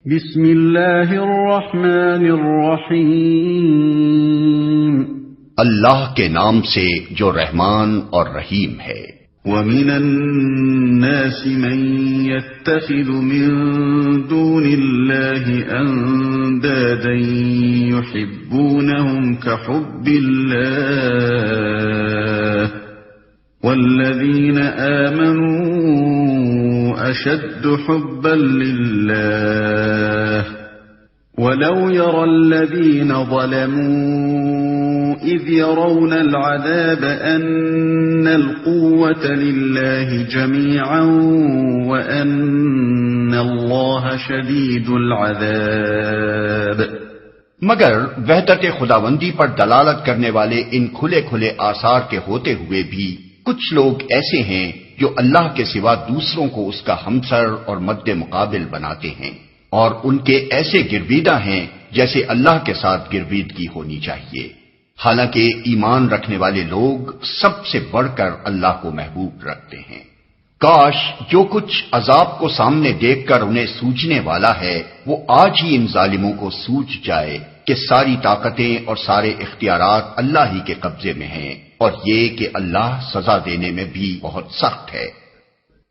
بسم اللہ الرحمن الرحیم، اللہ کے نام سے جو رحمان اور رحیم ہے۔ وَمِنَ النَّاسِ مَن يَتَّخِذُ مِن دُونِ اللَّهِ أَندَادًا يُحِبُّونَهُمْ كَحُبِّ اللَّهِ وَالَّذِينَ آمَنُوا أَشَدُّ حُبًّا لِلَّهِ وَلَوْ يَرَى الَّذِينَ ظَلَمُوا إِذْ يَرَوْنَ الْعَذَابَ أَنَّ الْقُوَّةَ لِلَّهِ جَمِيعًا وَأَنَّ اللَّهَ شَدِيدُ الْعَذَابِ۔ مگر وحدت خداوندی پر دلالت کرنے والے ان کھلے کھلے آثار کے ہوتے ہوئے بھی کچھ لوگ ایسے ہیں جو اللہ کے سوا دوسروں کو اس کا ہمسر اور مد مقابل بناتے ہیں، اور ان کے ایسے گرویدہ ہیں جیسے اللہ کے ساتھ گرویدگی ہونی چاہیے، حالانکہ ایمان رکھنے والے لوگ سب سے بڑھ کر اللہ کو محبوب رکھتے ہیں۔ کاش جو کچھ عذاب کو سامنے دیکھ کر انہیں سوچنے والا ہے وہ آج ہی ان ظالموں کو سوچ جائے کہ ساری طاقتیں اور سارے اختیارات اللہ ہی کے قبضے میں ہیں، اور یہ کہ اللہ سزا دینے میں بھی بہت سخت ہے۔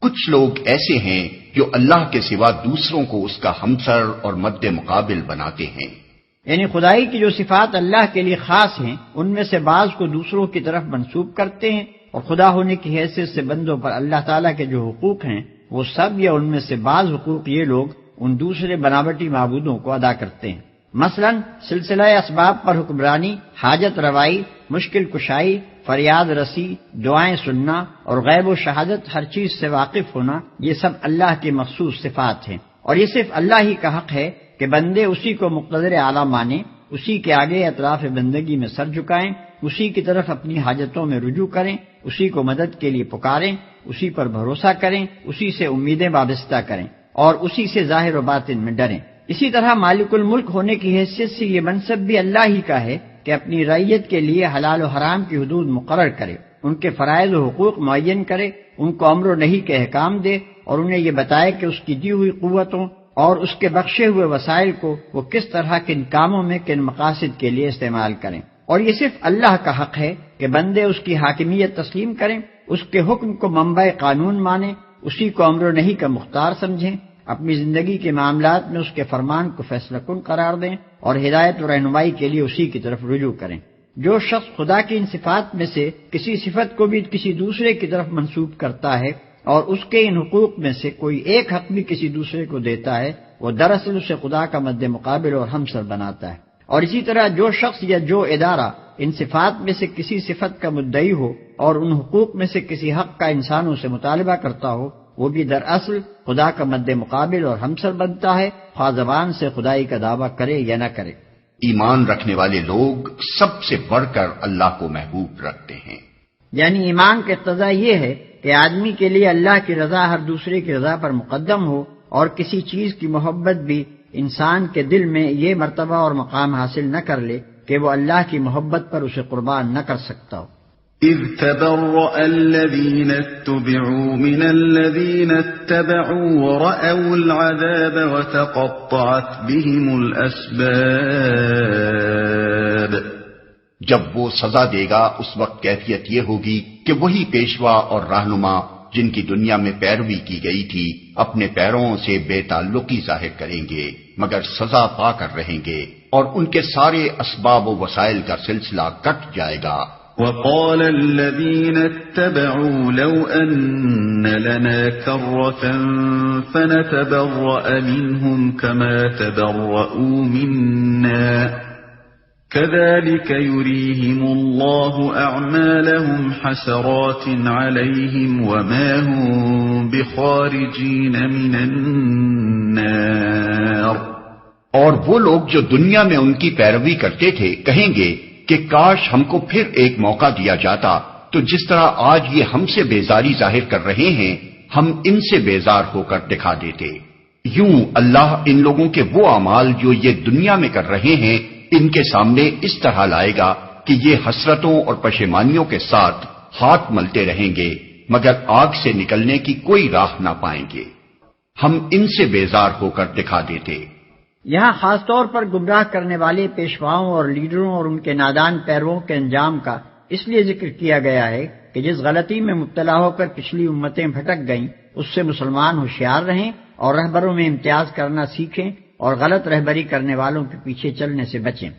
کچھ لوگ ایسے ہیں جو اللہ کے سوا دوسروں کو اس کا ہمسر اور مد مقابل بناتے ہیں، یعنی خدائی کی جو صفات اللہ کے لیے خاص ہیں ان میں سے بعض کو دوسروں کی طرف منسوب کرتے ہیں، اور خدا ہونے کی حیثیت سے بندوں پر اللہ تعالیٰ کے جو حقوق ہیں وہ سب یا ان میں سے بعض حقوق یہ لوگ ان دوسرے بناوٹی معبودوں کو ادا کرتے ہیں۔ مثلا سلسلہ اسباب پر حکمرانی، حاجت روائی، مشکل کشائی، فریاد رسی، دعائیں سننا اور غیب و شہادت ہر چیز سے واقف ہونا، یہ سب اللہ کی مخصوص صفات ہیں، اور یہ صرف اللہ ہی کا حق ہے کہ بندے اسی کو مقتدر اعلیٰ مانیں، اسی کے آگے اطراف بندگی میں سر جھکائیں، اسی کی طرف اپنی حاجتوں میں رجوع کریں، اسی کو مدد کے لیے پکاریں، اسی پر بھروسہ کریں، اسی سے امیدیں وابستہ کریں اور اسی سے ظاہر و باطن میں ڈریں۔ اسی طرح مالک الملک ہونے کی حیثیت سے یہ منصب بھی اللہ ہی کا ہے کہ اپنی رعیت کے لیے حلال و حرام کی حدود مقرر کرے، ان کے فرائض و حقوق معین کرے، ان کو امر و نہی کے احکام دے، اور انہیں یہ بتائے کہ اس کی دی ہوئی قوتوں اور اس کے بخشے ہوئے وسائل کو وہ کس طرح کن کاموں میں کن مقاصد کے لیے استعمال کریں۔ اور یہ صرف اللہ کا حق ہے کہ بندے اس کی حاکمیت تسلیم کریں، اس کے حکم کو منبع قانون مانیں، اسی کو امر و نہی کا مختار سمجھیں، اپنی زندگی کے معاملات میں اس کے فرمان کو فیصلہ کن قرار دیں اور ہدایت و رہنمائی کے لیے اسی کی طرف رجوع کریں۔ جو شخص خدا کی ان صفات میں سے کسی صفت کو بھی کسی دوسرے کی طرف منسوب کرتا ہے اور اس کے ان حقوق میں سے کوئی ایک حق بھی کسی دوسرے کو دیتا ہے، وہ دراصل اسے خدا کا مد مقابل اور ہمسر بناتا ہے۔ اور اسی طرح جو شخص یا جو ادارہ ان صفات میں سے کسی صفت کا مدعی ہو اور ان حقوق میں سے کسی حق کا انسانوں سے مطالبہ کرتا ہو، وہ بھی دراصل خدا کا مد مقابل اور ہمسر بنتا ہے، خواہ زبان سے خدائی کا دعویٰ کرے یا نہ کرے۔ ایمان رکھنے والے لوگ سب سے بڑھ کر اللہ کو محبوب رکھتے ہیں، یعنی ایمان کا اقتضا یہ ہے کہ آدمی کے لیے اللہ کی رضا ہر دوسرے کی رضا پر مقدم ہو، اور کسی چیز کی محبت بھی انسان کے دل میں یہ مرتبہ اور مقام حاصل نہ کر لے کہ وہ اللہ کی محبت پر اسے قربان نہ کر سکتا ہو۔ اذ تبرأ الذین اتبعوا من الذین اتبعوا ورأوا العذاب وتقطعت بهم الاسباب۔ جب وہ سزا دے گا اس وقت کیفیت یہ ہوگی کہ وہی پیشوا اور رہنما جن کی دنیا میں پیروی کی گئی تھی اپنے پیروں سے بے تعلقی ظاہر کریں گے، مگر سزا پا کر رہیں گے، اور ان کے سارے اسباب و وسائل کا سلسلہ کٹ جائے گا۔ وقال الذين اتبعوا لو أن لنا كرة فنتبرأ منهم كما تبرؤوا منا كذلك يريهم الله أعمالهم حسرات عليهم وما هم بخارجين من النار۔ اور وہ لوگ جو دنیا میں ان کی پیروی کرتے تھے کہیں گے کہ کاش ہم کو پھر ایک موقع دیا جاتا تو جس طرح آج یہ ہم سے بیزاری ظاہر کر رہے ہیں ہم ان سے بیزار ہو کر دکھا دیتے۔ یوں اللہ ان لوگوں کے وہ اعمال جو یہ دنیا میں کر رہے ہیں ان کے سامنے اس طرح لائے گا کہ یہ حسرتوں اور پشیمانیوں کے ساتھ ہاتھ ملتے رہیں گے مگر آگ سے نکلنے کی کوئی راہ نہ پائیں گے۔ ہم ان سے بیزار ہو کر دکھا دیتے یہاں خاص طور پر گمراہ کرنے والے پیشواؤں اور لیڈروں اور ان کے نادان پیرووں کے انجام کا اس لیے ذکر کیا گیا ہے کہ جس غلطی میں مبتلا ہو کر پچھلی امتیں بھٹک گئیں اس سے مسلمان ہوشیار رہیں اور رہبروں میں امتیاز کرنا سیکھیں اور غلط رہبری کرنے والوں کے پیچھے چلنے سے بچیں۔